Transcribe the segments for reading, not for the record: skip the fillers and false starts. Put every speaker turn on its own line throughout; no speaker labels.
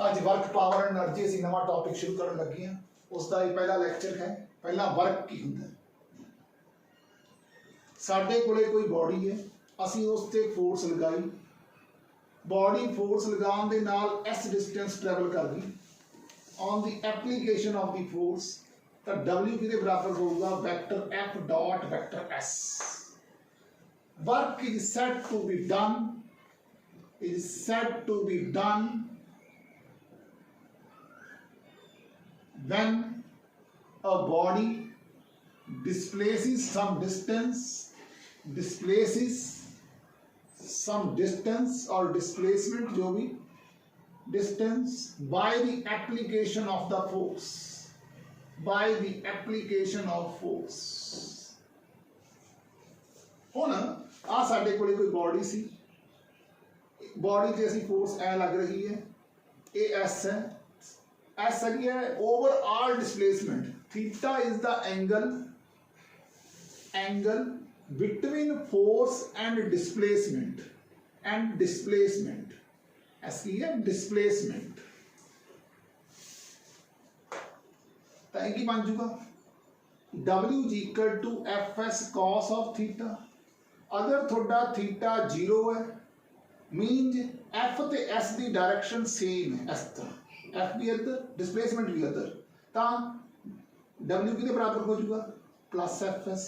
आज work power energy असीं नवा टॉपिक शुरू करन लगे हां। उसका ये पहला लैक्चर है। पहला वर्क की हुंदा है। साडे कोले कोई बॉडी है, असीं उस ते फोर्स लगाई, बॉडी फोर्स लगाउण दे नाल एस डिस्टेंस ट्रैवल कर गई। On the application of the force तो W किहदे बराबर होगा, vector F dot vector S। Work is said to be done, is said to be done when a body displaces some distance or displacement, जो भी distance, by the application of the force, by the application of force। हुण आ साडे कोले कोई body सी, body से ऐसी force ए लग रही है, ए एस है, एस है overall displacement. Theta is the angle between force and displacement, S की है डिस्प्लेसमेंट। तो ये बन जूगा W is equal to F S cos of theta. अगर थोड़ा थीटा 0 है मीनज एफ ते एस की डायरेक्शन सेम है, इस तरह एफ भी इधर डिस्प्लेसमेंट भी इधर, तो W किहदे बराबर हो जाएगा, प्लस एफ एस।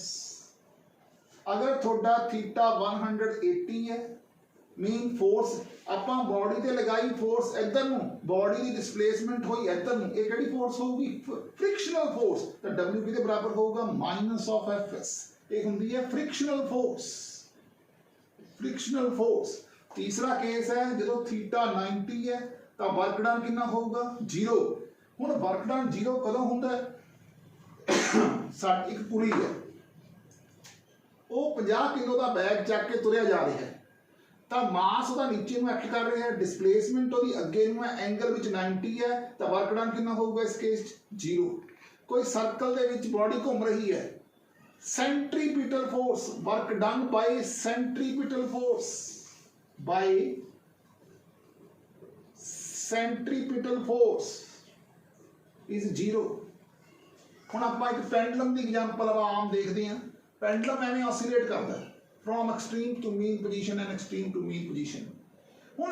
अगर थोड़ा थीटा 180 है मीन फोर्स आपां बॉडी ते लगाई, फोर्स इधर नूं, बॉडी की डिस्प्लेसमेंट हुई इधर नूं, ये किहड़ी फोर्स होगी, फ्रिक्शनल फोर्स। तो W किहदे बराबर होगा, माइनस ऑफ एफ एस। ये हुंदी है फ्रिक्शनल फोर्स। तीसरा केस है जो थीटा 90 है तो वर्क डन कितना होगा, 0। हुण वर्क डन 0 कदों हुंदा है, एक कुड़ी है वो 50 किलो का बैग चक के तुरया जा रहा है, तो मास उसका नीचे में एक्ट कर रहा है, डिस्प्लेसमेंट उसकी अगे में एंगल विच 90 है, तो वर्क डन कितना होगा इस केस 0। कोई सर्कल दे विच बॉडी घूम रही है, centripetal force, work done bye centripetal force, by centripetal force is 0। हुण आपां एक पेंडुलम की एग्जांपल आम देखते हैं। पेंडुलम एवें ऑसिलेट करता है from extreme to mean position and extreme to mean position. हुण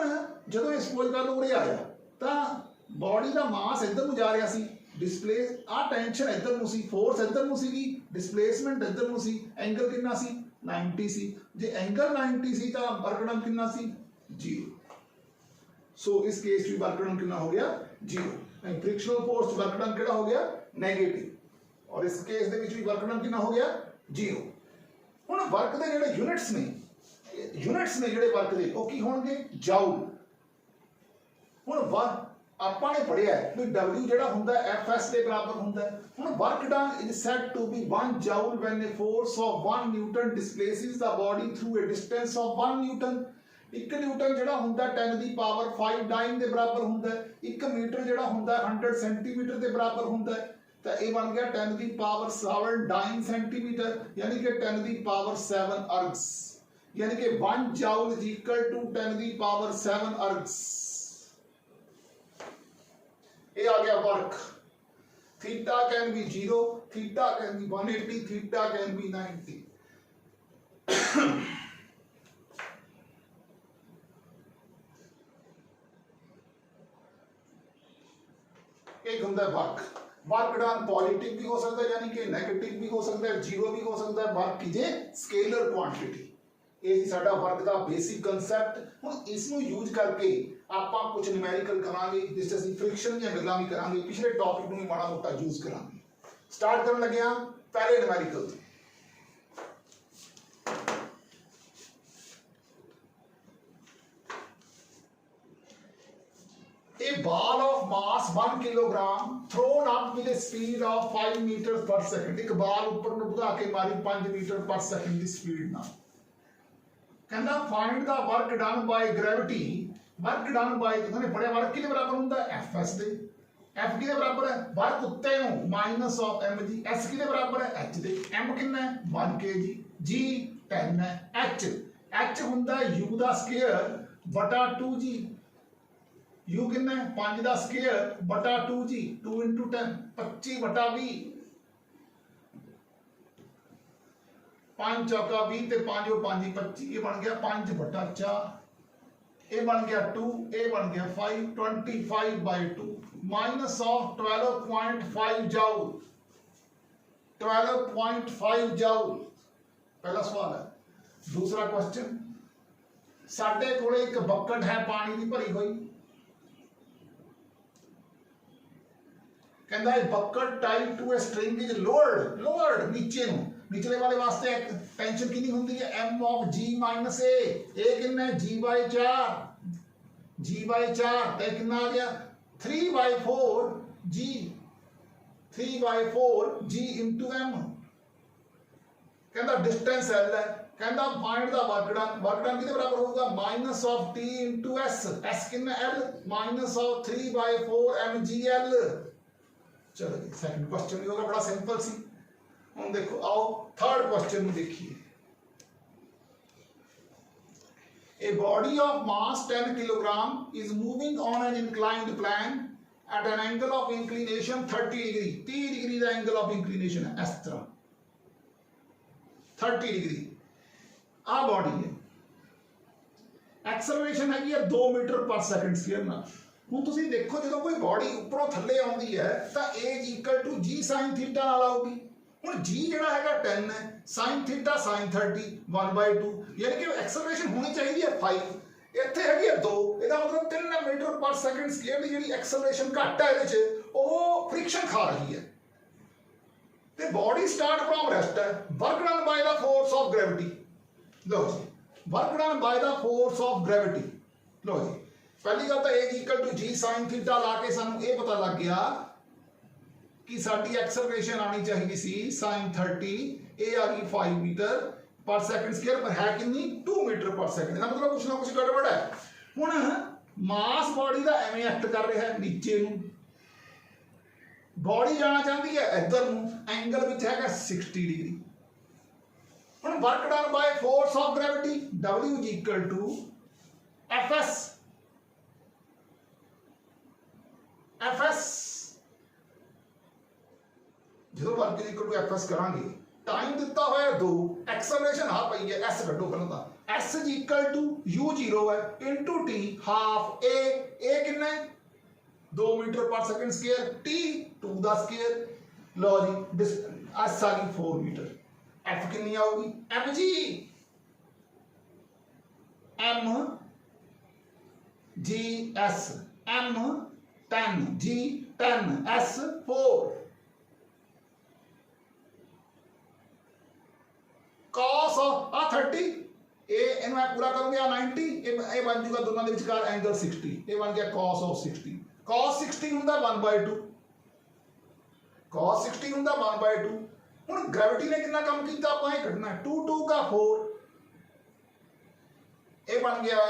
जदों इस सपोज कर लो उरे आया तो बॉडी का मास इधर नूं जा रहा सी, डिस्प्लेस आ टेंशन इधर नूं सी, फोर्स इधर नूं सीगी, डिस्प्लेसमेंट इधर नूं सी, एंगल कितना सी 90 सी। जे एंगल 90 सी तो वर्क डन कितना सी 0। सो इस केस में वर्क डन कितना हो गया 0। फ्रिक्शनल फोर्स वर्क डन कितना हो गया नेगेटिव, और इस केस दे विच भी वर्क डन कितना हो गया 0। हुण वर्क दे जेडे यूनिट्स ने जेडे वर्क दे ओ की होणगे जाउल। हुण वर्क ਆਪਾਂ ने पढ़िया है कि W ਜਿਹੜਾ ਹੁੰਦਾ FS ਦੇ ਬਰਾਬਰ ਹੁੰਦਾ ਹੈ। ਹੁਣ work done is said to be 1 joule when a force of 1 Newton displaces the body through a distance of 1 Newton। 1 Newton ਜਿਹੜਾ ਹੁੰਦਾ 10 ਦੀ ਪਾਵਰ 5 ਡਾਈਨ ਦੇ ਬਰਾਬਰ ਹੁੰਦਾ ਹੈ। 1 ਮੀਟਰ ਜਿਹੜਾ ਹੁੰਦਾ 100 ਸੈਂਟੀਮੀਟਰ ਦੇ ਬਰਾਬਰ ਹੁੰਦਾ ਹੈ। तो ये बन गया 10 ਦੀ ਪਾਵਰ 7 डाइन सेंटीमीटर, यानी कि 10 ਦੀ पावर 7 अर्ग्स, यानी कि 1 joule is equal to 10 the power 7 अर्ग्स। ये आ गया work. Theta can be 0, theta can be 180, theta can be 90। एक हुंदा वर्क डन पॉजिटिव भी हो सकता है, यानी कि नेगेटिव भी हो सकता है, 0 भी हो सकता है। वर्क कीजिए स्केलर क्वांटिटी। ये साडा वर्क का बेसिक कंसैप्ट। हुण इसनूं यूज करके आपां कुछ न्यूमेरिकल करांगे, जिस असीं फ्रिक्शन दी गल्लां भी करांगे, पिछले टॉपिक नूं भी माड़ा मोटा यूज करांगे। स्टार्ट करन लगे हां पहले numerical. A ball of mass 1 kilogram thrown up with a speed of 5 meters per second। एक बाल ऊपर नूं भगा के मारी 5 मीटर पर सेकंड की स्पीड नाल। कहना find the work done by gravity. Work done by तुहाने पढ़िया वर्क किहदे बराबर हुंदा है एफ एस दे। एफ किहदे बराबर है, वर्क उत्ते नूं minus of M G. S किहदे बराबर है एच दे। एम कितना है 1 kg, जी 10 है। एच हुंदा यू दा स्क्वायर बटा 2g। u कितना है 5 का स्केयर बटा 2g 2 इंटू 10 25 बटा 20 5 चौका 20 ते 5 5 25 ये बन गया 5 बटा 4 ये बन गया 2 ये बन गया 5 25 by 2 minus of 12.5 joule 12.5 joule. पहला सवाल है। दूसरा क्वेश्चन साडे कोले एक बक्कट है पानी की भरी हुई कहता है bucket tied to a string is lowered नीचे नु निचले वाले वास्ते टेंशन कितनी होती है m of g minus a कितना है g बाई 4 ते कितना आ गया 3 बाई 4 g इंटू m कहता डिस्टेंस l है कहता फाइंड द वर्क डन कितने बराबर होगा minus of t into s कितना l minus of 3 by 4 mgl। चलो जी सेकंड क्वेश्चन भी होगा बड़ा सिंपल सी। हम देखो आओ थर्ड क्वेश्चन में देखिए a body of mass 10 kilogram is moving on an inclined plane at an angle of inclination 30 degree 30 degree का एंगल ऑफ इंक्लिनेशन है इस तरह 30 डिग्री आ बॉडी है एक्सेलरेशन है 2 मीटर पर सेकंड स्क्वायर ना। ਹੁਣ ਤੁਸੀਂ ਦੇਖੋ ਜਦੋਂ ਕੋਈ ਬਾਡੀ ਉੱਪਰੋਂ ਥੱਲੇ ਆਉਂਦੀ ਹੈ ਤਾਂ a g sin θ ਨਾਲ ਆਊਗੀ। ਹੁਣ g ਜਿਹੜਾ ਹੈਗਾ 10 ਹੈ sin θ sin 30 1/2 ਯਾਨੀ ਕਿ ਐਕਸਲਰੇਸ਼ਨ ਹੋਣੀ ਚਾਹੀਦੀ ਹੈ 5 ਇੱਥੇ ਹੈਗੀ ਹੈ 2 ਇਹਦਾ ਮਤਲਬ 3 ਮੀਟਰ ਪਰ ਸੈਕਿੰਡ ਸਕੁਅਰ ਦੀ ਜਿਹੜੀ ਐਕਸਲਰੇਸ਼ਨ ਘੱਟ ਹੈ ਇਹਦੇ 'ਚ ਉਹ ਫ੍ਰਿਕਸ਼ਨ ਖਾ ਰਹੀ ਹੈ ਤੇ ਬਾਡੀ ਸਟਾਰਟ ਫਰੋਮ ਰੈਸਟ ਹੈ work done by the force of gravity. ਲਓ ਜੀ work done by the force of gravity. ਲਓ जी पहली गल तो a g sin θ ला के सानू ये पता लग गया कि साडी एक्सेलरेशन आनी चाहिए सी sin 30 ये आ गई 5 मीटर पर सेकंड स्क्वायर पर है कितनी 2 मीटर पर सेकंड इसका मतलब कुछ ना कुछ गड़बड़ है। हुण मास बॉडी का एवें एक्ट कर रहा है नीचे नू बॉडी जाना चाहती है इधर नू एंगल विच हैगा 60 डिग्री। हुण work done by force of gravity W Fs जो वर्क इक्वल टू Fs करांगे टाइम दिता होया 2 एक्सेलरेशन आ पई है s कड्डो पहला तां s is equal to u0 है इनटू t हाफ a कितना है 2 मीटर पर सेकंड स्क्वायर t 2 दा स्क्वायर। लो जी s आ गई 4 मीटर f कितनी आएगी mg m g s m 10 g 10 s 4 cos आ 30 ए इन्हें मैं पूरा करूंगा 90 ये बन जाएगा दोनों के विचकार एंगल 60 ये बन गया cos ऑफ 60 cos 60 हुंदा 1/2 cos 60 हुंदा 1/2। हुन ग्रेविटी ने कितना काम कीता ਆਪਾਂ ਇਹ ਕੱਢਣਾ 2 2 का 4 ये बन गया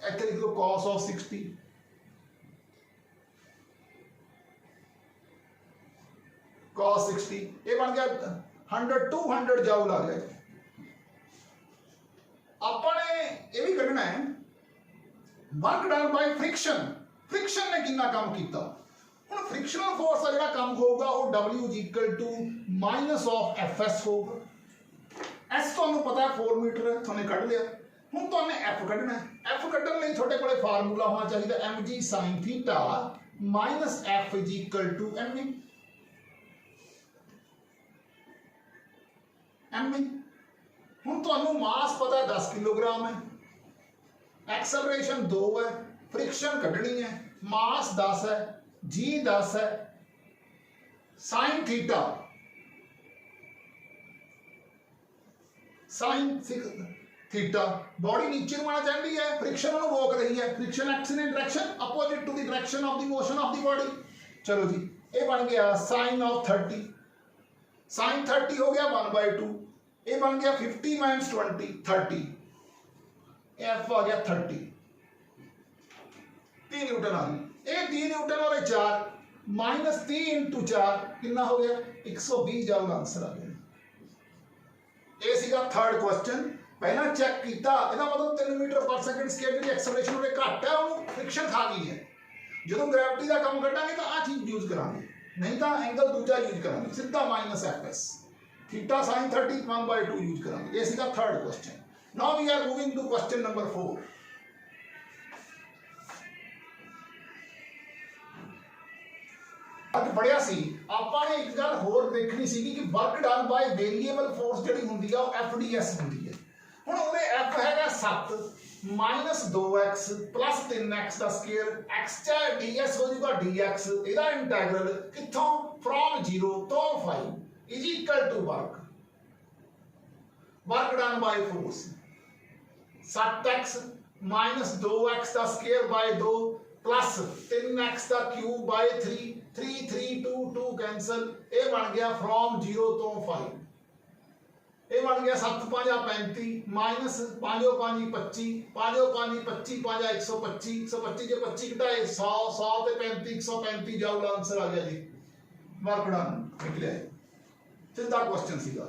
ਇੱਥੇ ਲਿਖ ਲਓ cos ऑफ 60 cos 60 ये बन गया 100 200 जाउल आ गया। अपने ये भी करना है वर्क डन बाय फ्रिक्शन ने कितना काम किया। हुण फ्रिक्शनल फोर्स का जिहड़ा काम होगा वो W माइनस ऑफ Fs होगा। S तुहानूं पता है 4 मीटर है तुहाने कढ लिया। हुण तुहाने F कढना है F कढण लई तुहाडे कोले फार्मूला होना चाहिए mg sin θ minus F mv हुण तुहानूं मास पता है 10 किलोग्राम है एक्सेलरेशन 2 है फ्रिक्शन कढनी है मास 10 है g 10 है sin θ sin थीटा बॉडी नीचे आना चाहती है फ्रिक्शन रोक रही है friction acts in direction opposite to the direction of the motion of the body. चलो जी ये बन गया sin ऑफ 30 sin 30 हो गया 1/2 ये बन गया 50 माइनस 20 30 F आ गया 30 3 न्यूटन आ गई ये 3 न्यूटन और 4 माइनस 3 इंटू 4 कितना हो गया 120 जाऊंगा आंसर आ गया। ये सीगा थर्ड क्वेश्चन पहला चेक किया मतलब 3 मीटर पर सेकंड स्क्वायर की एक्सेलरेशन घट है फ्रिक्शन खा गई है। जो ग्रैविटी का काम कटांगे तो आ चीज यूज करांगे, नहीं तो एंगल दूजा यूज करांगे, सीधा -fs थीटा sin 30 1/2 यूज करांगे। ये सीधा third question. Now we are moving to question number 4। ਅੱਜ ਪੜਿਆ ਸੀ ਆਪਾਂ ਨੇ ਇੱਕ ਗੱਲ ਹੋਰ ਦੇਖਣੀ ਸੀਗੀ ਕਿ ਵਰਕ ਡਨ ਬਾਈ ਵੇਰੀਏਬਲ ਫੋਰਸ ਜਿਹੜੀ ਹੁੰਦੀ ਆ ਉਹ FDS ਹੁੰਦੀ ਹੈ। ਹੁਣ ਉਹਦੇ F ਹੈਗਾ 7 -2x + 3x ਦਾ ਸਕੁਅਰ, x ਚਾਹੇ ds ਹੋ ਜੂਗਾ dx, ਇਹਦਾ ਇੰਟੈਗਰਲ ਕਿੱਥੋਂ ਫਰੋਮ 0 ਤੋਂ 5 = ਵਰਕ ਡਨ ਬਾਈ ਫੋਰਸ 7x - 2x ਦਾ ਸਕੁਅਰ ਬਾਈ 2 प्लस 3x का क्यूब बाय 3 3 3 2 2 कैंसल, ये बन गया फ्रॉम 0 तो 5, ये बन गया 7 5 35 माइनस 5 5 25 5 5 25 5 125 125 जो 25 घटाए 100 100 ते 35 135 जाऊगा, आंसर आ गया जी, वर्क डन निकलिया। सीधा क्वेश्चन सीगा।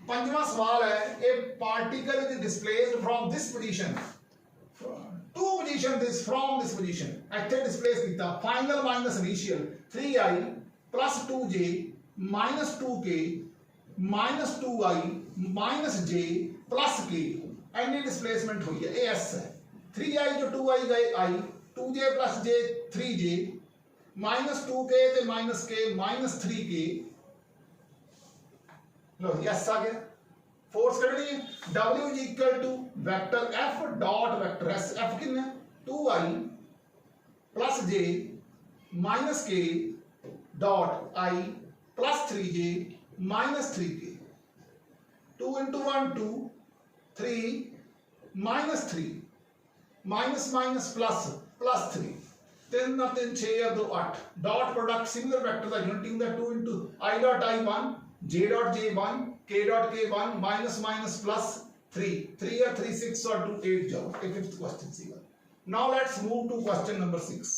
पंजवां सवाल है, ए particle is displaced from this position to position this from this position, ਇੱਥੇ displace ਕੀਤਾ, final minus initial 3i plus 2j minus 2k minus 2i minus j plus k, ਐਨੀ displacement हुई है, ये s है। 3i जो 2i गए i, 2j plus j 3j minus 2k ਤੇ minus k minus 3k, लो yes आ गया। Force कढ़नी है, W = vector F dot vector S, F कितना 2i plus j minus k dot i plus 3j minus 3k, 2 into 1 2 3 minus 3 minus minus plus plus 3 3 और 3 6 और 2 8, dot product similar vector का unit होता है 2 into i dot i 1 j dot j 1 k dot k 1 minus minus plus 3 3 और 3 6 और 2 8 जाओ, ये fifth question सीगा। Now let's move to question number 6।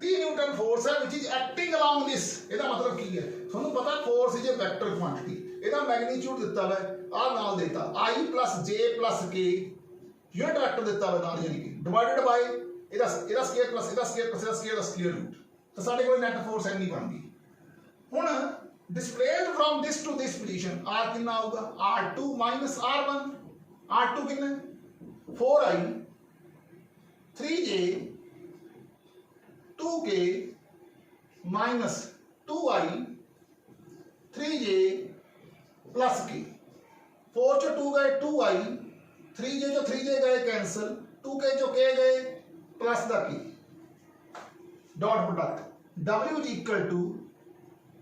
3 newton force है which is acting along this, ਇਹਦਾ मतलब ਕੀ ਹੈ ਤੁਹਾਨੂੰ ਪਤਾ, force is a vector quantity, ਇਹਦਾ मैग्नीट्यूड ਦਿੱਤਾ ਹੈ ਆ ਨਾਲ ਦਿੱਤਾ i plus j plus k unit vector ਦਿੱਤਾ ਹੈ ਨਾਲ, ਯਾਨੀ ਕਿ डिवाइडेड बाय ਇਹਦਾ ਸਕੁਅਰ प्लस ਇਹਦਾ ਸਕੁਅਰ प्लस ਇਹਦਾ ਸਕੁਅਰ ਦਾ ਸਕੁਅਰ रूट, तो साढ़े को नेट फोर्स इतनी बन गई। हुण displaced from this to this position r कितना होगा r2 minus r1, r2 कितना 4i 3j 2k minus 2i 3j plus k, 4 जो 2 गए 2i, 3j जो 3j गए कैंसल, 2k जो k गए plus the k, dot product W =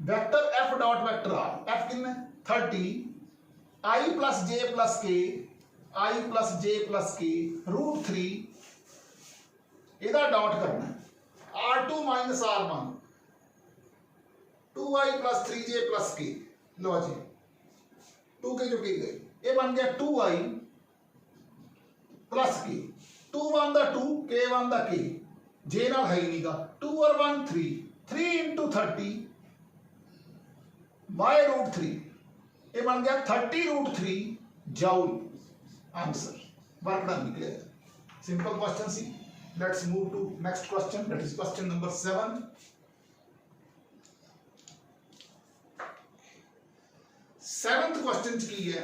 vector F dot vector R, F कितना 30 I plus j plus k I plus j plus k √3, ਇਹਦਾ dot ਕਰਨਾ है R2 minus R1 2i plus 3j plus k, लो जी 2k जो k गए, ये बन गया 2i plus k, 2 1 दा 2 k 1 दा k, जे नाल है ही नहीं का, 2 और 1 3 3 into 30 by √3, ये बन गया 30 √3 जूल, आंसर वर्क डन निकले। सिंपल क्वेश्चन सी। Let's move to next question, that is question number 7। Seventh question की है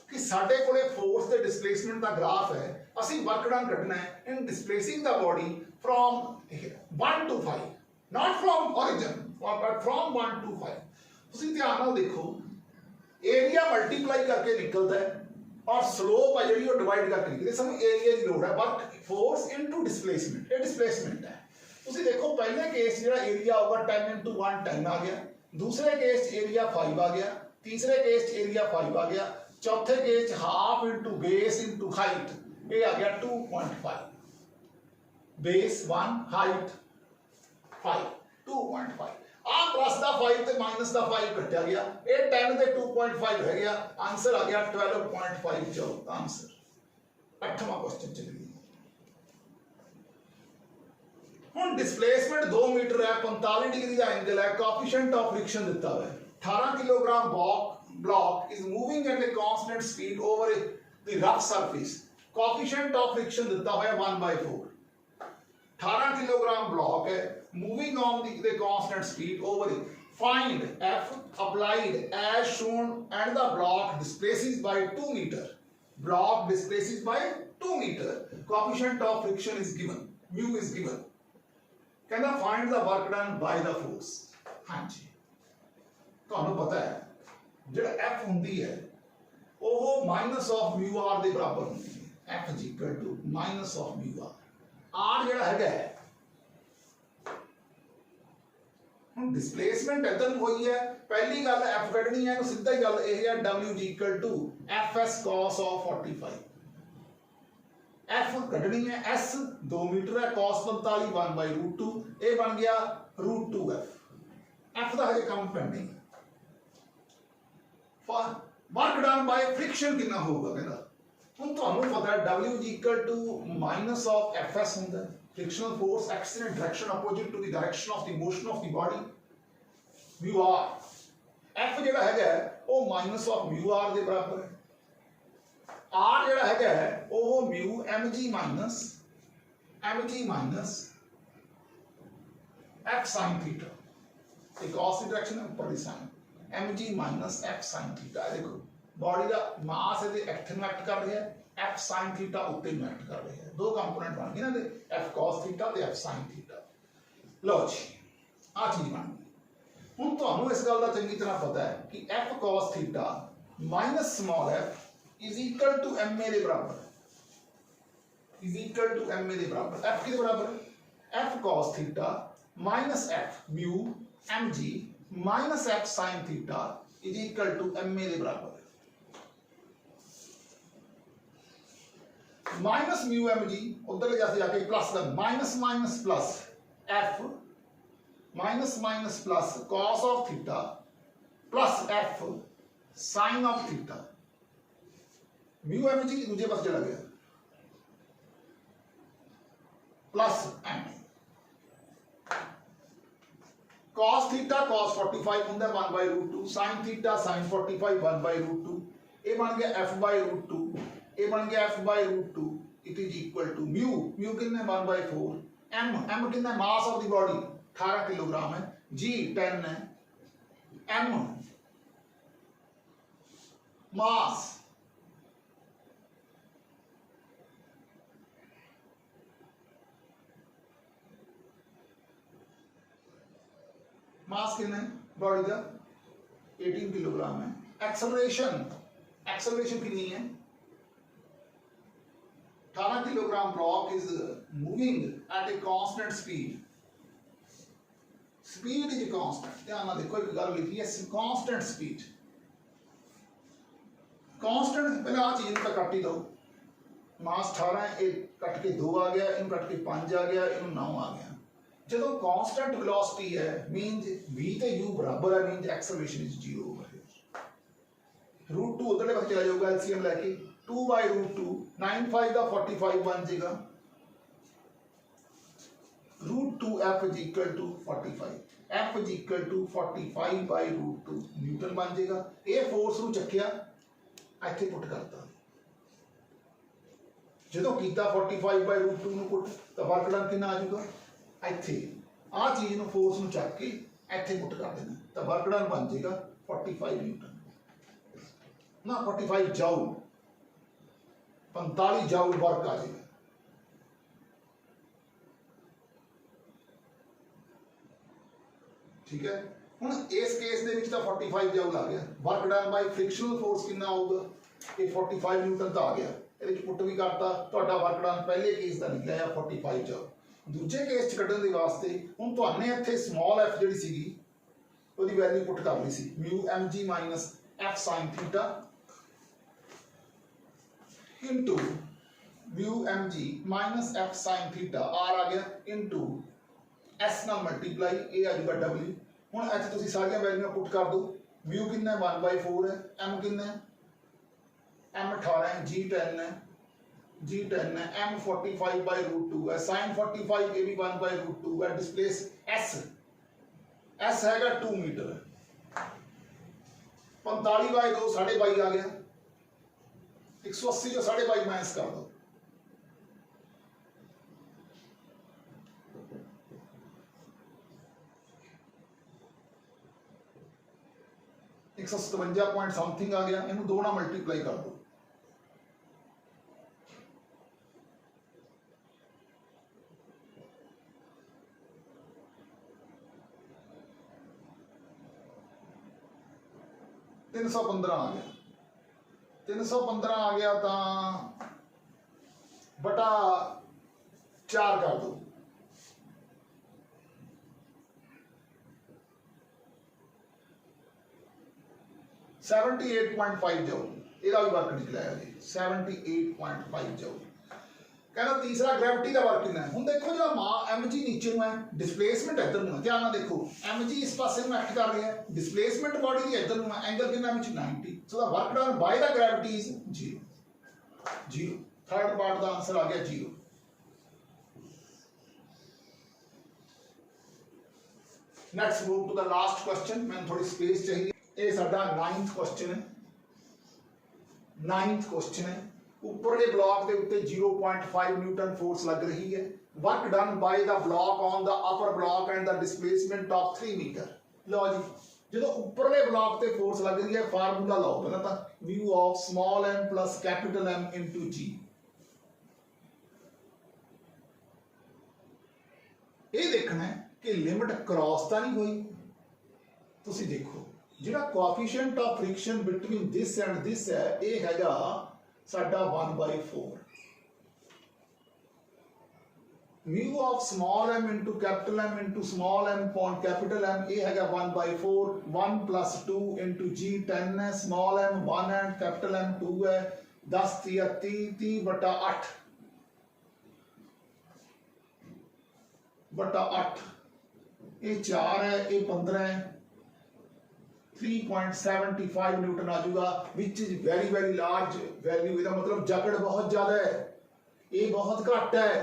कि साडे कोले फोर्स ते डिस्प्लेसमेंट दा ग्राफ है, ਅਸੀਂ वर्क डन कटना है in displacing the body from 1 to 5, not from origin but from 1 to 5। ਤੁਸੀਂ ਧਿਆਨ ਨਾਲ ਦੇਖੋ, ਏਰੀਆ ਮਲਟੀਪਲਾਈ ਕਰਕੇ ਨਿਕਲਦਾ ਹੈ और स्लोप है ਜਿਹੜੀ ਉਹ ਡਿਵਾਈਡ ਕਰਕੇ ਨਿਕਲਦੀ, ਸਾਨੂੰ ਏਰੀਆ ਦੀ ਲੋੜ ਹੈ, ਵਰਕ ਫੋਰਸ ਇਨਟੂ ਡਿਸਪਲੇਸਮੈਂਟ, ਇਹ ਡਿਸਪਲੇਸਮੈਂਟ ਹੈ। ਤੁਸੀਂ ਦੇਖੋ ਪਹਿਲੇ ਕੇਸ ਜਿਹੜਾ ਏਰੀਆ ਹੋਗਾ 10 into 1 10 ਆ ਗਿਆ, दूसरे केस ਏਰੀਆ 5 आ गया, तीसरे केस ਏਰੀਆ 5 आ गया, चौथे case half into base into height, ये आ गया 2.5, बेस 1 हाइट 5 2.5, आ प्लस का 5 ते माइनस का 5 कटिया गया, ये 10 ते 2.5 है गया, आंसर आ गया 12.5 जो आंसर। 8वां क्वेश्चन चलिए। हुण डिस्प्लेसमेंट 2 मीटर है, 45 डिग्री का एंगल है, कोएफिशिएंट ऑफ फ्रिक्शन दिता हुआ है, 18 kilogram block is moving at a constant speed over the rough surface, coefficient of friction दिता होया 1/4, 18 किलोग्राम ब्लॉक है, moving on the constant speed over it. Find F applied as shown and the block displaces by 2 meter. Block displaces by 2 meter. Coefficient of friction is given. Mu is given. कहना find the work done by the force. हाँ जी, ਤੁਹਾਨੂੰ ਪਤਾ ਹੈ ਜਿਹੜਾ F ਹੁੰਦੀ ਹੈ ਉਹ minus of mu r ਦੇ ਬਰਾਬਰ ਹੁੰਦੀ ਹੈ. F is equal to minus of mu r. R ਜਿਹੜਾ ਹੈਗਾ ਹੈ ਹੁਣ ਡਿਸਪਲੇਸਮੈਂਟ ਇਦਾਂ ਨੂੰ ਹੋਈ ਹੈ. ਪਹਿਲੀ ਗੱਲ F ਕੱਢਣੀ ਹੈ, ਇਹਨੂੰ ਸਿੱਧਾ ਹੀ ਗੱਲ ਇਹ ਹੈ W is equal to Fs cos of 45. F ਕੱਢਣੀ ਹੈ, S 2 ਮੀਟਰ ਹੈ, cos 45 1/√2, ਇਹ ਬਣ ਗਿਆ √2F. F ਦਾ ਹਜੇ ਕੰਮ ਪੈਂਡਿੰਗ ਹੈ. ਵਰਕ ਡਨ ਬਾਈ ਫ੍ਰਿਕਸ਼ਨ ਕਿੰਨਾ ਹੋਊਗਾ ਕਹਿੰਦਾ. ਹੁਣ ਤੁਹਾਨੂੰ ਪਤਾ ਹੈ W is equal to minus of Fs ਹੁੰਦਾ ਹੈ. Frictional force acts in a direction opposite to the direction of the motion of the body. Mu r. F ਜਿਹੜਾ ਹੈਗਾ ਉਹ minus of mu r ਦੇ ਬਰਾਬਰ ਹੈ. R ਜਿਹੜਾ ਹੈਗਾ ਉਹ mu mg minus f sin theta. ਤੇ cos ਦੀ ਡਾਇਰੈਕਸ਼ਨ ਹੈ ਉੱਪਰ ਦੀ sin. mg minus f sin theta. ਦੇਖੋ बॉडी का मास ਇਹਦੇ ਇੱਥੇ ਨੂੰ ਐਕਟ ਕਰ ਰਿਹਾ ਹੈ, f sin थीटा ਉੱਤੇ ਨੂੰ ਐਕਟ ਕਰ ਰਿਹਾ ਹੈ. ਦੋ ਕੰਪੋਨੈਂਟ ਬਣ ਗਏ ਨਾ ਦੇ f cos थीटा ਤੇ f sin थीटा. ਲਓ ਜੀ ਆ ਚੀਜ਼ ਬਣ ਗਈ. ਹੁਣ ਤੁਹਾਨੂੰ ਇਸ ਗੱਲ ਦਾ ਚੰਗੀ ਤਰ੍ਹਾਂ ਪਤਾ ਹੈ ਕਿ f cos theta minus small f is equal to ma ਦੇ ਬਰਾਬਰ ਹੈ. is equal to ma ਦੇ ਬਰਾਬਰ. f ਕਿਹਦੇ ਬਰਾਬਰ ਹੈ? f cos theta minus f mu mg minus f sin theta is equal to ma ਦੇ ਬਰਾਬਰ. माइनस म्यू एम जी उधर ले जाके प्लस का minus plus F minus plus cos of theta plus F sine of theta. Mu M G दूसरे पास चला गया plus M cos theta cos 45 होंगे 1/√2 साइन थीटा साइन 45 1/√2. ये बन गया f/√2. ये बन गया f/√2. It is equal to mu कितना 1/4. m कितना mass of the body 18 kilogram है, g 10 है, m मास कितना है बॉडी का 18 किलोग्राम है. एक्सेलरेशन कितनी है 18 kilogram block is moving at a constant speed. Speed is constant. ध्यान ना देखो एक गल लिखी है constant speed. Constant पहले आ चीज तो काट ही दो. मास 18 है, ये कट के 2 आ गया, इन कट के 5 आ गया, इन 9 आ गया. ਜਦੋਂ constant velocity है means v ਤੇ u बराबर है means acceleration is 0 over here. √2 उधरले पासे चला जाऊगा LCM लेके 2/√2 95 का 45 बन जाएगा. √2f is equal to 45. f is equal to 45/√2 Newton बन जाएगा. ये फोर्स ਨੂੰ ਚੱਕਿਆ ਇੱਥੇ ਪੁੱਟ ਕਰਤਾ. ਜਦੋਂ ਕੀਤਾ 45/√2 ਨੂੰ ਪੁੱਟ ਤਾਂ ਵਰਕ ਡਨ ਕਿੰਨਾ ਆ ਜਾਊਗਾ ਇੱਥੇ. ਆ ਚੀਜ਼ ਨੂੰ ਫੋਰਸ ਨੂੰ ਚੱਕ ਕੇ ਇੱਥੇ ਪੁੱਟ ਕਰ ਦੇਣਾ ਤਾਂ ਵਰਕ ਡਨ ਬਣ ਜਾਏਗਾ 45 न्यूटन ना 45 जाउल 45 जाउल वर्क आ जाएगा. ठीक है. ਹੁਣ ਇਸ ਕੇਸ ਦੇ ਵਿੱਚ ਤਾਂ 45 ਜਾਊਲ ਆ ਗਿਆ. ਵਰਕ ਡਨ ਬਾਈ ਫ੍ਰਿਕਸ਼ਨਲ ਫੋਰਸ ਕਿੰਨਾ ਆਊਗਾ ਇਹ 45 ਨਿਊਟਨ ਤਾਂ ਆ ਗਿਆ. ਇਹਦੇ ਵਿੱਚ ਪੁੱਟ ਵੀ ਕਰਤਾ ਤੁਹਾਡਾ ਵਰਕ ਡਨ ਪਹਿਲੇ ਕੇਸ ਦਾ ਨਿਕਲਿਆ ਆ 45 ਜਾਊਲ. ਦੂਜੇ ਕੇਸ ਚ ਕੱਢਣ ਦੇ ਵਾਸਤੇ ਹੁਣ ਤੁਹਾਨੂੰ ਇੱਥੇ ਸਮਾਲ f ਜਿਹੜੀ ਸੀਗੀ ਉਹਦੀ ਵੈਲਿਊ ਪੁੱਟ ਕਰਨੀ ਸੀ mu mg minus f sin theta into mu mg minus f sin theta r आ गया into s ਨਾਲ ਮਲਟੀਪਲਾਈ ਇਹ ਆ ਜਾਊਗਾ w. ਹੁਣ ਇੱਥੇ ਤੁਸੀਂ ਸਾਰੀਆਂ ਵੈਲਿਊਆਂ ਪੁੱਟ ਕਰ ਦਿਓ. mu ਕਿੰਨਾ 1/4 ਹੈ, m ਕਿੰਨਾ ਹੈ m 18 है, g 10 है, g 10 है, m 45/√2 है, sin 45 ये भी 1/√2 है. डिस्प्लेस s हैगा 2 मीटर है. 45/2 22.5 आ गया. 180 जो 22.5 माइनस कर दो 157 पॉइंट समथिंग आ गया, इनू 2 नाल मल्टीप्लाई कर दो। तीन सौ 15 आ गया, 315 आ गया तो बटा 4 कर दो, $78.5 जूल ਇਹਦਾ ਵੀ ਵਰਕ ਨਿਕਲਿਆ ਹੈ ਜੀ 78.5 ਜੂਲ। कहना तीसरा ग्रेविटी का वर्क कितना है। हुण देखो जो mg नीचे ਨੂੰ है, डिस्प्लेसमेंट इधर ਨੂੰ है, ध्यान ਨਾਲ देखो mg इस पासे ਨੂੰ एक्ट कर रहा है, डिस्प्लेसमेट बॉडी ਦੀ इधर ਨੂੰ है, एंगल कितना है 90, so the work done by the gravity is 0। Third part का आंसर आ गया 0। Next move to the last question, मैंने थोड़ी स्पेस चाहिए। ये साडा 9th क्वेश्चन है, 9th क्वेश्चन है। उपरले ब्लॉक के उत्ते 0.5 न्यूटन फोर्स लग रही है। Work done by the block on the upper block and the displacement of 3 metre. लो जी जो उपरले ब्लॉक ते फोर्स लग रही है, फार्मूला लाओ पहला तो mu of small m plus capital M into g। ये देखना है कि लिमिट क्रॉस तो नहीं हुई। तुसी देखो जिहड़ा coefficient of friction between this and this है, ये हैगा साडा 1/4। Mu of small m into capital M into small m upon capital M, ये हैगा 1/4। 1 प्लस 2 इंटू g 10 है, स्मॉल m 1 है, कैपिटल M 2 है, 10 3 30 बटा 8 बटा 8, ये 4 है, ये 15 है, 3.75 न्यूटन आ जाऊगा, which is very very large value. इसका मतलब जकड़ बहुत ज्यादा है, ये बहुत घट है।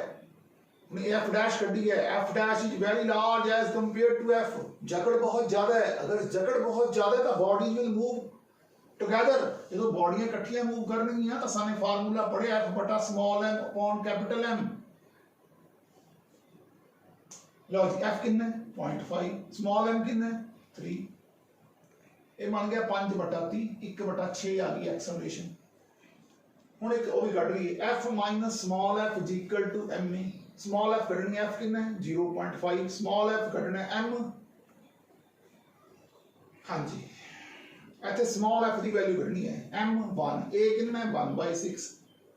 एफ डैश कड्डी है, F dash is very large as compare to F. जकड़ बहुत ज्यादा है, अगर जकड़ बहुत ज्यादा है तो बॉडीज विल मूव टुगेदर। जो बॉडियां इकट्ठियां मूव करनगियां तो साने फार्मूला पढ़े एफ बटा small m upon capital M। लो जी एफ कितना है 0.5, स्मॉल m कितना है 3, ये बन गया 5 बटा 30, 1 बटा 6 आ गई एक्सेलरेशन। हुण एक वो भी कट गई F minus small F is equal to M A. Small F कटनी एफ कितना है 0.5, स्मॉल एफ कटना एम। हाँ जी इतने स्मॉल एफ की वैल्यू कटनी है m1, ए कितना है 1/6,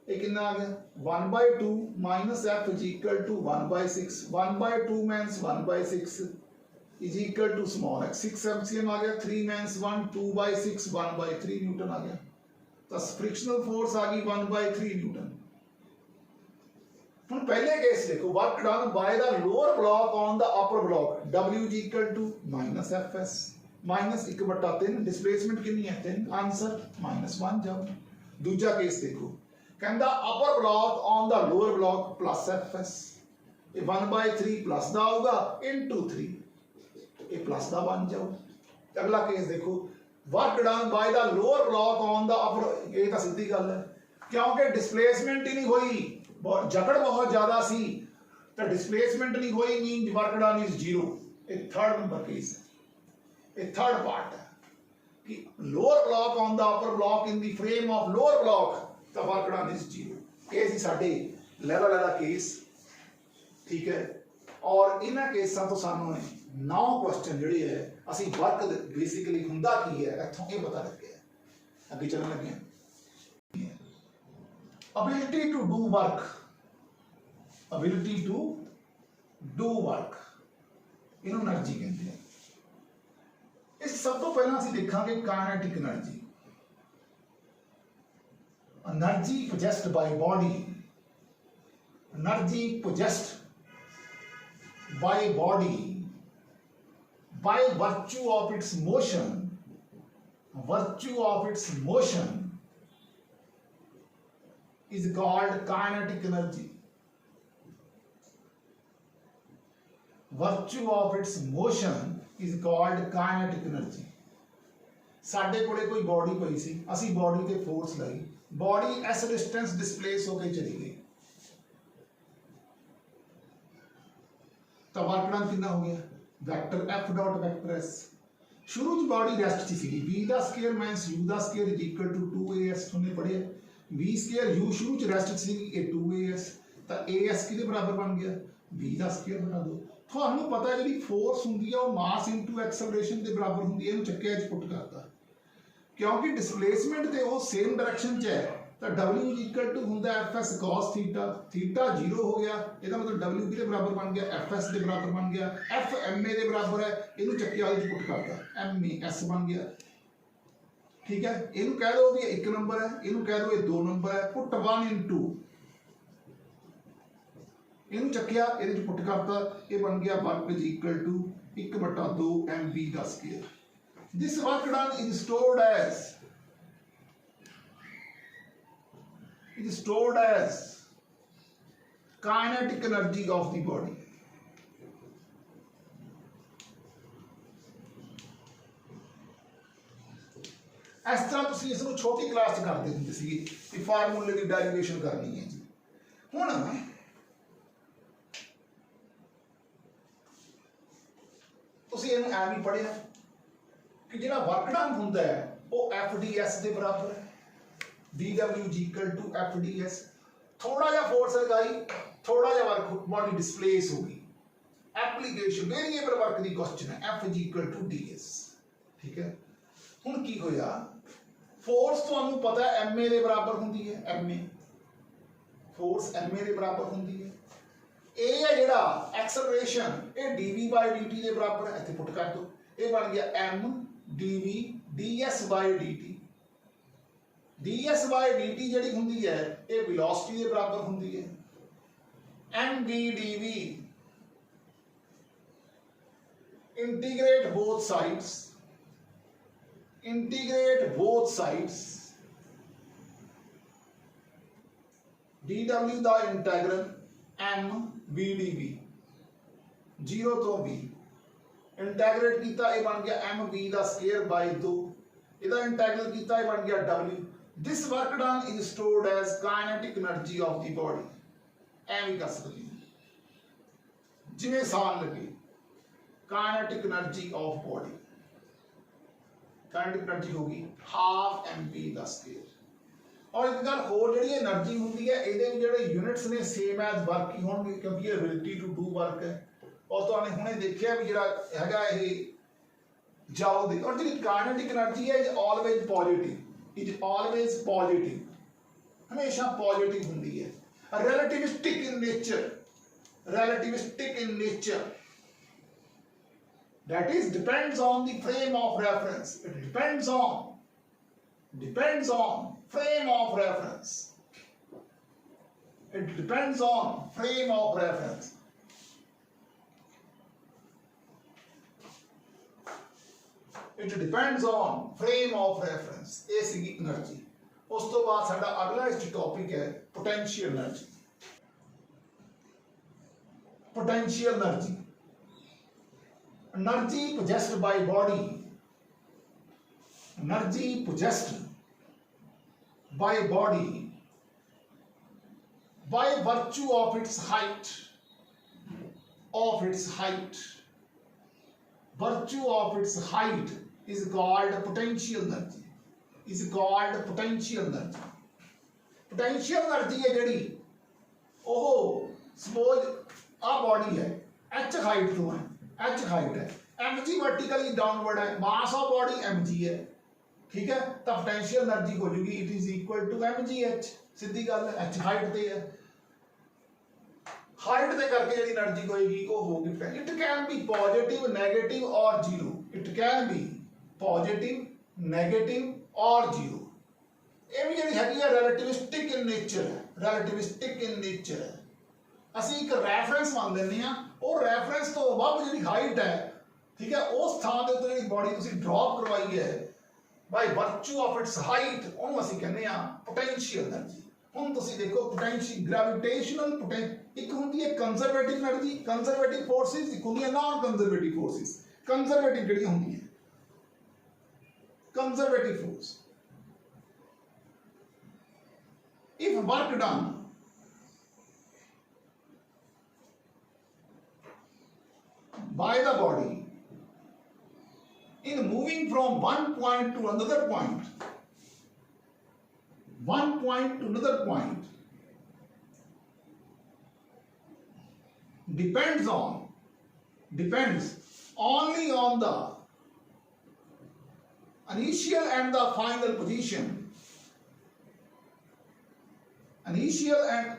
ये कितना आ गया 1/2 minus F is equal to 1/6। 1/2 means 1/6 is equal to small x। 6 एमसीएम आ गया, 3 मींस 1, 2/6 1/3 न्यूटन आ गया। तो फ्रिक्शनल फोर्स आ गई 1/3 न्यूटन। हम पहले केस देखो work done by the lower block on the upper block, w is equal to minus fs minus 1/3, displacement कितनी है 3, आंसर -1 जाओ। दूसरा केस देखो कहंदा upper block on the lower block plus fs, ये 1/3 प्लस दा होगा इनटू 3, ये प्लस दा बन जाओ। अगला केस देखो work done by the lower block on the अपर, ये तो सीधी गल है क्योंकि डिस्प्लेसमेंट ही नहीं हुई, जकड़ बहुत ज्यादा सी तो डिस्प्लेसमेंट नहीं हुई, मीन वर्क डन इज 0। ये थर्ड नंबर केस है, ये थर्ड पार्ट है कि lower block on the upper block in the frame of lower block तो वर्क डन इज 0। ये सी साडे लेवल वाला केस, ठीक है। और इन्हां केसां तो सानू 9 क्वेश्चन जिहड़े है असीं वर्क बेसिकली हुंदा की है इत्थों ये पता लग गया। अगे चलण लगे ability to do work, ability to do work इन्हों एनर्जी कहते हैं। इस सब तो पहला असीं देखांगे kinetic energy. Energy possessed by body, energy possessed by body by virtue of its motion, virtue of its motion is called kinetic energy. Virtue of its motion is called kinetic energy. साडे कोले कोई body पई सी, असी body ते force लाई, body S distance displace होके चली गई तो वर्क डन कितना हो गया vector F dot vector S. शुरू च बॉडी रेस्ट च सी v दा स्केयर माइनस u दा square is equal to 2as तुमने पढ़िया v स्केयर u शुरू च रेस्ट च सी ये 2as तो as किहदे बराबर बन गया v दा स्केयर बना दो ਤੁਹਾਨੂੰ पता है जी फोर्स होंगी है मास इंटू एक्सेलरेशन के बराबर होंगी है चक्के च पुट करता क्योंकि डिसप्लेसमेंट तो वो सेम डायरेक्शन च है तो W इज इक्वल टू होंगे FS cos थीटा थीटा 0 हो गया इसका मतलब W के बराबर बन गया FS के बराबर बन गया F MA के बराबर है इनू चक्के वाले पुट करता MA S बन गया ठीक है इनू कह दो भी 1 नंबर है इनू कह दो ये 2 नंबर है पुट 1 into इनू चक्किया ये पुट करता ये बन गया work is equal to 1/2 mv का square this work done is stored as kinetic energy of the body इस तरह तुम इसको छोटी क्लास करते होंगे सी फार्मूले की डेरिवेशन करनी है जी हुण तुसीं इहनूं ऐवें पढ़िया कि जिहड़ा वर्क डन हुंदा है वो FDS के बराबर है dW is equal to FDS थोड़ा जा फोर्स लगाई थोड़ा जा वर्क बॉडी डिस्प्लेस होगी एप्लीकेशन वेरिएबल वर्क की क्वेश्चन है F is equal to DS ठीक है हुण की होया फोर्स तुहानू पता है MA के बराबर होंदी है MA फोर्स MA के बराबर होंदी है ए है जिहड़ा एक्सेलरेशन ये dV by dt के बराबर है इत्थे पुट कर दो ये बन गया m dV ds by dt ds by dt जिहड़ी हुंदी है ये वेलोसिटी के बराबर हुंदी है mv dv integrate both sides dw दा इंटीग्रल m v dv 0 तो v इंटीग्रेट किया ये बन गया m v दा स्क्वायर बाय 2 इहदा इंटीग्रल किया ये बन गया w this work done is stored as kinetic energy of the body एवं कर सकते हैं जिवें सान लगे kinetic energy of body kinetic energy होगी हाफ mv दा स्क्वायर और एक गल होर जिहड़ी एनर्जी हुंदी है इहदे विच जिहड़े यूनिट्स ने सेम एज वर्क ही होणगे क्योंकि ये एबिलिटी टू डू वर्क है और तुहाने हुणे देखिया भी जिहड़ा हैगा ये जाओ दे और जिहड़ी काइनेटिक एनर्जी है इज ऑलवेज पॉजिटिव हमेशा पॉजिटिव होंगी है relativistic in nature that is depends on the frame of reference it depends on frame of reference it depends on frame of reference it depends on frame of reference ये सीगी energy उस तो बाद साडा अगला इस topic है potential energy energy possessed by body by virtue of its height is called potential energy है जड़ी ओहो सपोज आ बॉडी है h हाइट तो है h हाइट है mg वर्टिकली डाउनवर्ड है मास ऑफ बॉडी mg है ठीक है तो पोटेंशियल एनर्जी हो जाएगी it is equal to mgh सीधी गल है h हाइट ते है हाइट दे करके जिहड़ी एनर्जी होएगी वो होगी it can be positive negative और zero it can be positive negative और जीरो ये भी जिहड़ी हैगी है रिलेटिविस्टिक इन नेचर है ਅਸੀਂ एक रेफरेंस मान लेने आ और रेफरेंस तो ਵੱਧ ਜਿਹੜੀ हाइट है ठीक है उस स्थान ਦੇ ਉੱਤੇ ਜਿਹੜੀ ਬੋਡੀ ਤੁਸੀਂ ਡ੍ਰੌਪ ਕਰਵਾਈ ਹੈ ਬਾਈ ਵਰਚੂ ਆਫ ਇਟਸ ਹਾਈਟ ਉਹਨੂੰ ਅਸੀਂ ਕਹਿੰਦੇ ਆ ਪੋਟੈਂਸ਼ੀਅਲ એનર્ਜੀ ਹੁਣ ਤੁਸੀਂ ਦੇਖੋ ਪੋਟੈਂਸ਼ੀਅਲ ਗ੍ਰੈਵਿਟੇਸ਼ਨਲ ਇੱਕ ਹੁੰਦੀ ਹੈ ਕੰਜ਼ਰਵੇਟਿਵ એનર્ਜੀ ਕੰਜ਼ਰਵੇਟਿਵ ਫੋਰਸਿਸ ਇੱਕ ਹੁੰਦੀ ਹੈ ਨਾਨ ਕੰਜ਼ਰਵੇਟਿਵ ਫੋਰਸਿਸ ਕੰਜ਼ਰਵੇਟਿਵ ਜਿਹੜੀ ਹੁੰਦੀ ਹੈ conservative force if work done by the body in moving moving from one point to another point, one point to another point, depends only on the initial and the final position, initial and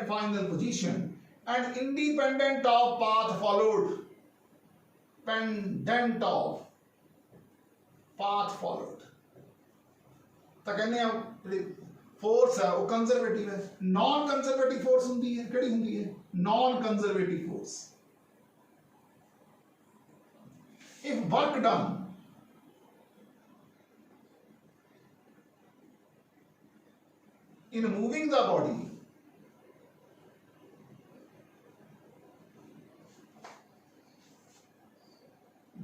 final position, and independent of path followed, pendant of path followed। ਤਾਂ ਕਹਿੰਦੇ ਆ force है वो conservative है। Non conservative force होंगी है, केड़ी होंगी है? Non conservative force. If work done in moving the body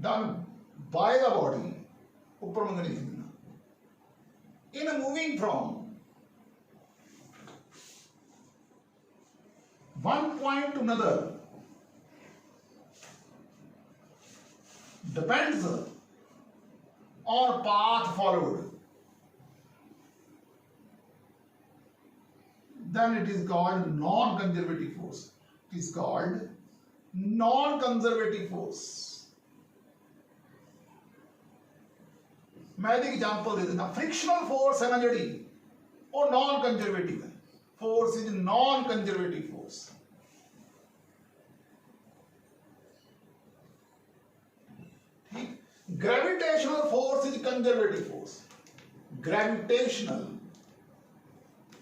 done by the body, ऊपर मंगनी लिख देना, in moving from one point to another depends on path followed, then it is called non-conservative force। It is called non-conservative force। मैं एक example दे देना, frictional force है ना जड़ी, वो नॉन कंजर्वेटिव है। Force is non conservative force. ठीक, gravitational force is conservative force. Gravitational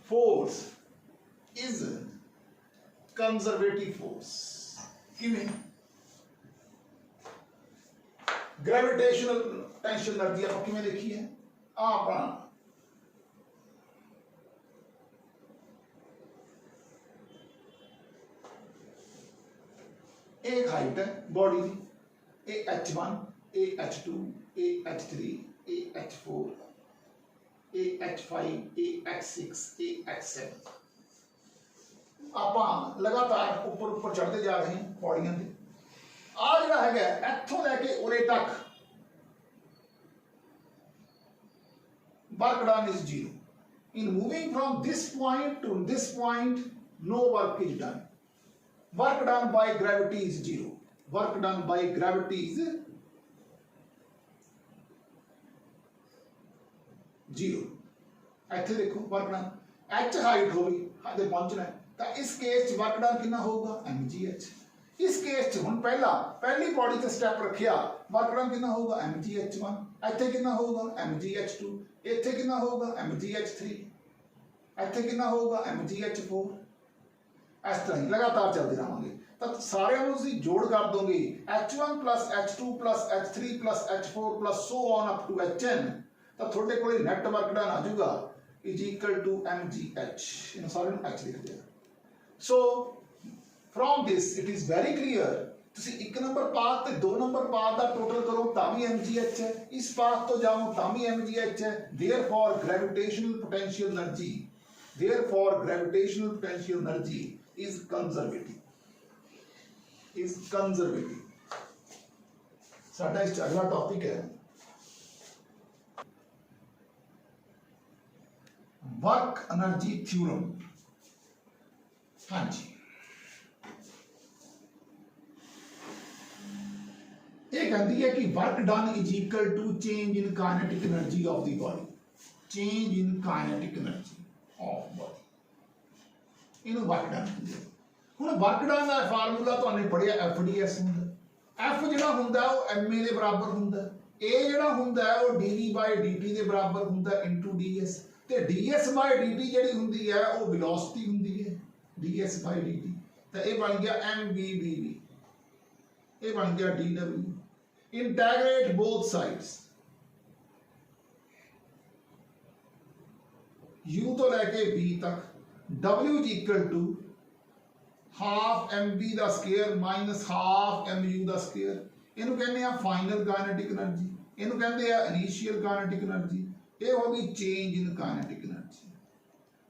force is conservative force। किवें? ग्रेविटेशनल टेंशन एनर्जी आप किवें देखी है? अपना एक हाइट है बॉडी की, ए H1, ए H2, ए H3, ए H4, ए H5, ए H6, ए H7। ਆਪਾਂ ਲਗਾਤਾਰ ਉੱਪਰ ਚੜ੍ਹਦੇ ਜਾ ਰਹੇ ਹਾਂ ਪੌੜੀਆਂ ਦੇ। ਆ ਜਿਹੜਾ ਹੈਗਾ ਇੱਥੋਂ ਲੈ ਕੇ ਉਰੇ ਤੱਕ work done is zero। in moving from this point to this point, no work is done। work done by gravity is zero। work done by gravity is zero। ਇੱਥੇ ਦੇਖੋ work done h ਹਾਈਟ ਹੋ ਗਈ, ਹਜੇ पहुंचना है, ਤਾਂ ਇਸ case 'ਚ ਵਰਕ ਡਨ ਕਿੰਨਾ ਹੋਊਗਾ? mgh। ਇਸ ਕੇਸ 'ਚ ਹੁਣ ਪਹਿਲੀ ਬॉडी ਤੇ ਸਟੈਪ ਰੱਖਿਆ, ਵਰਕ ਡਨ ਕਿੰਨਾ ਹੋਊਗਾ? mgh1। ਇੱਥੇ ਕਿੰਨਾ ਹੋਊਗਾ? mgh2। ਇੱਥੇ ਕਿੰਨਾ ਹੋਊਗਾ? mgh3। ਇੱਥੇ ਕਿੰਨਾ ਹੋਊਗਾ? mgh4। ਇਸ ਤਰ੍ਹਾਂ ਹੀ ਲਗਾਤਾਰ ਚੱਲਦੇ ਰਹਾਂਗੇ। ਤਾਂ ਸਾਰਿਆਂ ਨੂੰ ਤੁਸੀਂ ਜੋੜ ਕਰ ਦੋਗੇ, h1 h2 h3 h4 so on up to hn, ਤਾਂ ਤੁਹਾਡੇ ਕੋਲੇ ਨੈਟ ਵਰਕ ਡਨ ਆ ਜਾਊਗਾ is equal to mgh। ਇਹਨਾਂ ਸਾਰਿਆਂ ਨੂੰ h ਲਿਖਦੇ ਆ। So from this it is very clear, ਤੁਸੀਂ ਇੱਕ ਨੰਬਰ ਪਾਥ ਤੇ ਦੋ ਨੰਬਰ ਪਾਥ ਦਾ ਟੋਟਲ ਕਰੋ ਤਾਂ ਵੀ mgh ਹੈ, ਇਸ ਪਾਥ ਤੋਂ ਜਾਓ ਤਾਂ ਵੀ mgh ਹੈ। therefore gravitational potential energy is conservative। ਸਾਡਾ ਇਸ ਅਗਲਾ ਟੌਪਿਕ ਹੈ वर्क एनर्जी थ्योरम। हाँ जी, ये कहती है कि work done is equal to change in kinetic energy of the body. Change in kinetic energy of body, इन्हें वर्क डन कहते हैं। हुण वर्क डन का फार्मूला तुहाने पढ़िया FDS हुंदा। F जिहड़ा हुंदा वो ma दे बराबर हुंदा, A जिहड़ा हुंदा वो dv/dt दे बराबर हुंदा इनटू ds, ਤੇ ds/dt ਜਿਹੜੀ ਹੁੰਦੀ ਹੈ ਉਹ ਵੈਲੋਸਿਟੀ ਹੁੰਦੀ ਹੈ ds/dt। ਤਾਂ ਇਹ ਬਣ ਗਿਆ mvdv, ਇਹ ਬਣ ਗਿਆ dw। ਇੰਟੈਗਰੇਟ ਬੋਥ ਸਾਈਡਸ, u ਤੋਂ ਲੈ ਕੇ v ਤੱਕ, w is equal to half mv the square minus half mu the square. ਇਹਨੂੰ ਕਹਿੰਦੇ ਆ ਫਾਈਨਲ ਕਾਇਨੇਟਿਕ એનર્ਜੀ, ਇਹਨੂੰ ਕਹਿੰਦੇ ਆ ਇਨੀਸ਼ੀਅਲ ਕਾਇਨੇਟਿਕ એનર્ਜੀ। ਇਹ ਹੋ ਗਈ ਚੇਂਜ ਇਨ ਕਾਇਨੇਟਿਕ એનર્ਜੀ।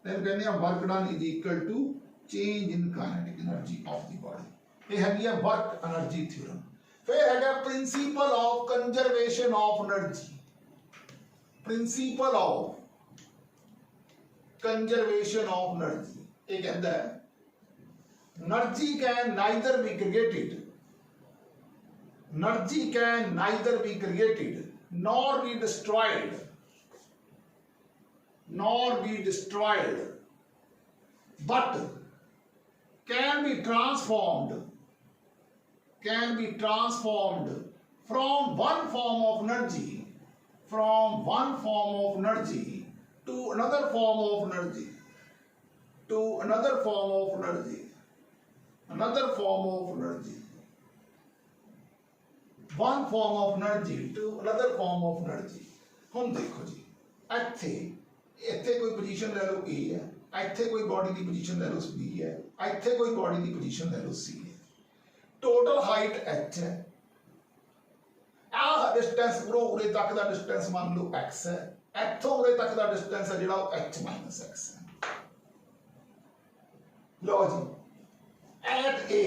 ਇਹਨੂੰ ਕਹਿੰਦੇ ਆ work done is equal to change in kinetic energy of the body. ਇਹ ਹੈਗੀ ਆ ਵਰਕ એનર્ਜੀ ਥਿਊਰਮ। फिर है principle of conservation of energy, principle of conservation of energy. ये कहता है energy can neither be created, energy can neither be created nor be destroyed, nor be destroyed, but can be transformed from one form of energy, from one form of energy to another form of energy, to another form of energy, another form of energy, one form of energy to another form of energy। हम देखो जी, ਇੱਥੇ ਕੋਈ position ਲੈ ਲਓ A ਹੈ, ਇੱਥੇ ਕੋਈ ਬॉडी ਦੀ position ਲੈ ਲਓ B ਹੈ, ਇੱਥੇ ਕੋਈ ਬॉडी ਦੀ ਪੋਜੀਸ਼ਨ ਲੈ ਲਓ C ਹੈ, ਟੋਟਲ ਹਾਈਟ h ਹੈ, ਆਹ ਡਿਸਟੈਂਸ ਉਰੇ ਤੱਕ ਦਾ ਡਿਸਟੈਂਸ ਮੰਨ ਲਓ x ਹੈ, ਇੱਥੋਂ ਉਰੇ ਤੱਕ ਦਾ ਡਿਸਟੈਂਸ ਹੈ ਜਿਹੜਾ ਉਹ h - x ਹੈ। ਲਓ ਜੀ, ਐਟ A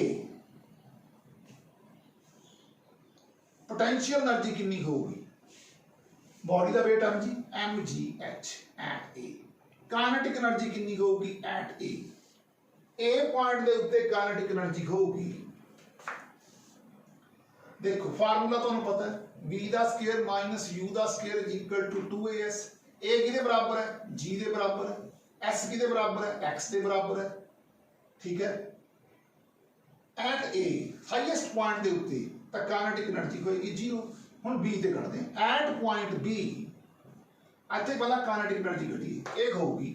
पोटेंशियल एनर्जी कितनी होगी, बॉडी का वेट mgh एट ए, काइनेटिक एनर्जी कितनी होगी एट ए पॉइंट के उत्ते काइनेटिक एनर्जी होगी, देखो फार्मूला तो पता है v का स्क्वायर माइनस u का square is equal to 2as, a किहदे बराबर है g के बराबर है, s किहदे बराबर है x के बराबर है, ठीक है। एट ए हाईएस्ट पॉइंट के उत्ते तो काइनेटिक एनर्जी होएगी 0। हुण बी ते करते हैं एट पॉइंट बी, इत्थे पहला काइनेटिक एनर्जी कढी, एक होगी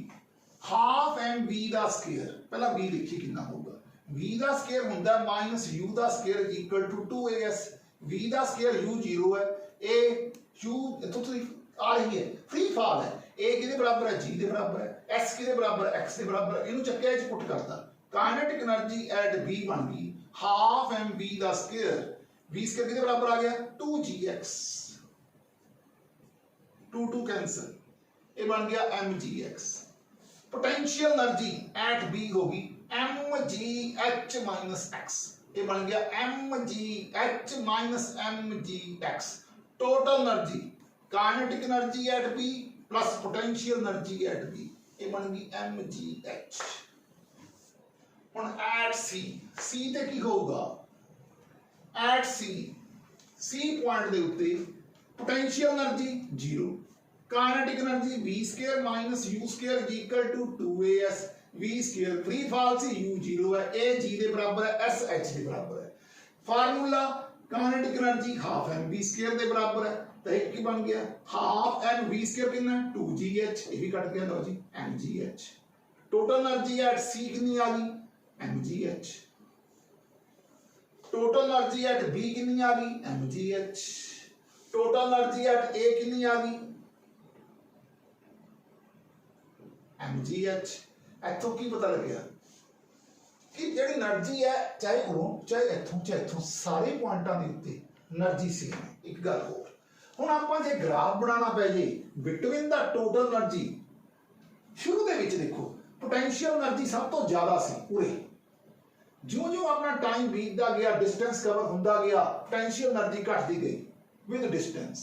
हाफ एम वी का स्क्वायर, पहला बी देखिए कितना होगा, v का स्क्वायर हुंदा माइनस u का square is equal to 2as, v का स्क्वायर u 0 है, a u इत्थों तो आ रही है फ्री फॉल है, a किहदे बराबर है g के बराबर है, s किहदे बराबर है x के बराबर है, इहनूं चक्किया इच पुट करता, काइनेटिक एनर्जी एट b बन गई हाफ एम वी का स्क्वायर, v स्क्वायर कितने बराबर आ गया 2gx, 2 कैंसिल, ये बन गया mgx। Potential energy at b होगी mgh माइनस x, ये बन गया mgh minus mgx। Total energy kinetic energy at b plus potential energy at b, ये बन गई mgh। हुण एट c ते की होगा एट सी पॉइंट के उत्ते potential energy 0, kinetic energy v square minus u square is equal to 2as, v square free fall से u 0 है, a g के बराबर है, s h के बराबर है। Formula kinetic energy half m v square के बराबर है, तो एक की बन गया हाफ m v स्क्वायर कितना है 2gh, ये भी कट गया, लो जी mgh। Total energy at c कितनी आ गई mgh, total energy at B कितनी आ गई mgh, total energy at A कितनी आ गई mgh। इत्थों की पता लग गया कि जिहड़ी एनर्जी है चाहे उरों चाहे इत्थों सारे पॉइंटां दे उत्ते एनर्जी सेम है। एक गल होर, हुण आपां जे ग्राफ बनाना पै जे बिटवीन द टोटल एनर्जी, शुरू दे विच देखो पोटेंशियल एनर्जी सब तो ज्यादा सी उरे, जो जो अपना टाइम बीतता गया डिस्टेंस कवर होंदा गया पोटेंशियल एनर्जी घटती गई विद डिस्टेंस,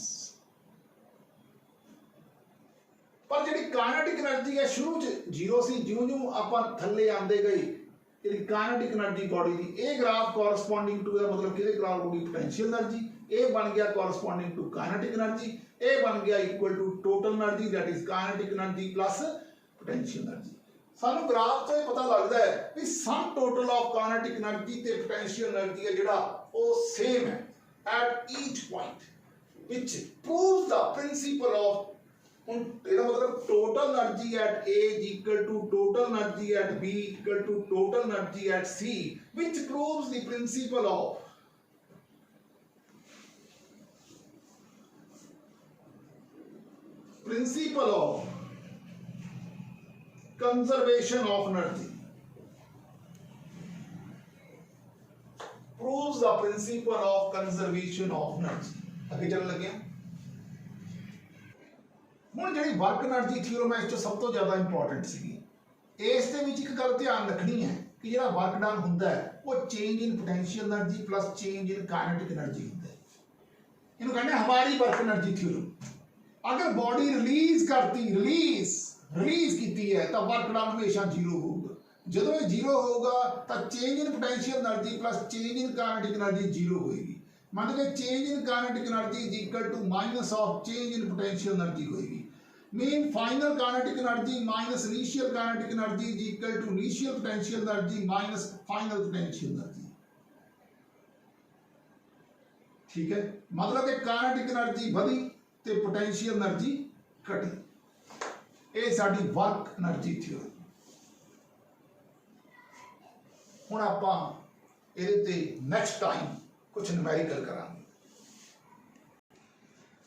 पर जिहड़ी काइनेटिक एनर्जी है शुरू च 0 सी, ज्यों ज्यों आपां थल्ले आंदे गए जिहड़ी काइनेटिक एनर्जी बॉडी दी, ए ग्राफ कोरस्पोंडिंग टू दा मतलब किहदे ग्राफ होगी पोटेंशियल एनर्जी, ए बन गया कोरस्पोंडिंग टू काइनेटिक एनर्जी, ए बन गया equal to total energy that is kinetic energy plus potential energy. सानू ग्राफ तो ये पता लगता है कि sum total of kinetic energy ते पोटेंशियल एनर्जी है जिहड़ा वो सेम है at each point, which proves the principle of, इसका मतलब total energy at A is equal to total energy at B equal to total energy at C, which proves the principle of conservation of energy, proves the principle of conservation of energy। आगे चलने लगे ਹੁਣ ਜਿਹੜੀ work energy theorem ਹੈ ਇਸ ਤੋਂ ਸਭ ਤੋਂ ਜ਼ਿਆਦਾ ਇੰਪੋਰਟੈਂਟ ਸੀਗੀ। ਇਸ ਦੇ ਵਿੱਚ ਇੱਕ ਗੱਲ ਧਿਆਨ ਰੱਖਣੀ ਹੈ कि जो वर्क डन होंदा है वो change in potential energy plus change in kinetic energy होंदा है। इन्हू कहते हैं हमारी वर्क एनर्जी थ्योरम। अगर बॉडी रिलीज करती रिलीज की है तो वर्क डन हमेशा जीरो होगा। जो ये जीरो होगा तो change in potential energy plus change in kinetic energy zero होगी। मतलब change in kinetic energy is equal to minus of change in potential energy होगी। Mean final kinetic energy minus initial kinetic energy is equal to initial potential energy minus final potential energy. ठीक है, मतलब कि kinetic energy बढ़ी तो potential energy घटी। ये साडी work energy theory. हुण आपां इहदे ते नेक्स्ट टाइम कुछ न्यूमेरिकल करांगे।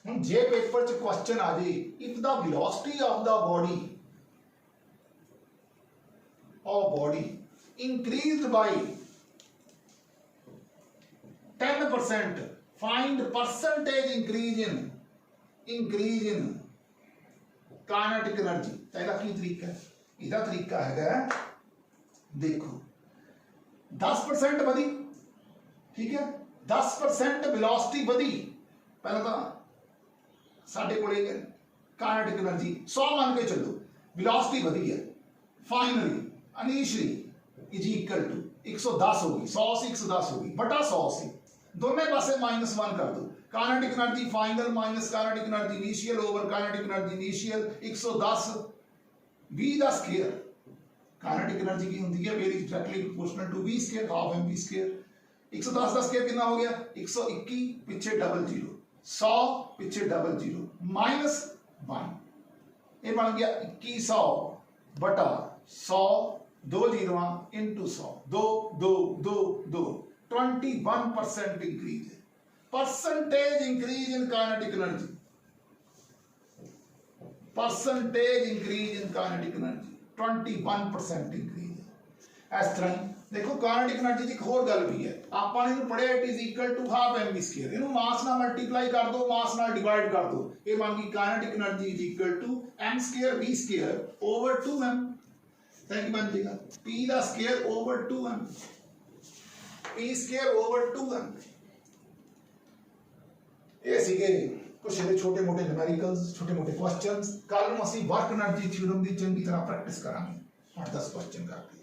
हुण जे पेपर च क्वेश्चन आ जाए if the velocity of the body increased by 10%, find percentage increase in kinetic energy. तो इसका की तरीका है? इसका तरीका है, देखो 10% बढ़ी, ठीक है, 10% वेलोसिटी बढ़ी। पहले तो साढ़े को काइनेटिक एनर्जी 100 मान के चलो, वेलोसिटी बढ़ी है, finally initially is equal to 110 होगी, 100 से 110 होगी बटा 100 से दोनों पासे -1 कर दो। Kinetic energy final minus kinetic energy initial over kinetic energy initial 110 v the square. Kinetic energy की होती है very directly proportional to v square, half mv square. 110 का स्क्वायर कितना हो गया? 121, पीछे डबल जीरो, 100 पीछे डबल जीरो, -1 ये बन गया 2100 बटा 100, 2 जीरो इंटू 100, 2 2 2 2 21% इंक्रीज है। Percentage increase in kinetic energy, percentage increase in kinetic energy 21% increase है। इस तरह देखो काइनेटिक एनर्जी की एक होर गल भी है, आपने इन्हें पढ़िया it is equal to half mv square. इन्हें मास नाल मल्टीप्लाई कर दो, मास नाल डिवाइड कर दो, ये बन गई kinetic energy is equal to m square v square over 2m। तक बन जाएगा p the square over 2m, p square over 2m। ये सीखे कुछ छोटे मोटे न्यूमेरिकल्स, छोटे मोटे क्वेश्चंस। कल हम वर्क एनर्जी थ्योरम की चंगी तरह प्रैक्टिस करांगे। 8-10 क्वेश्चन करके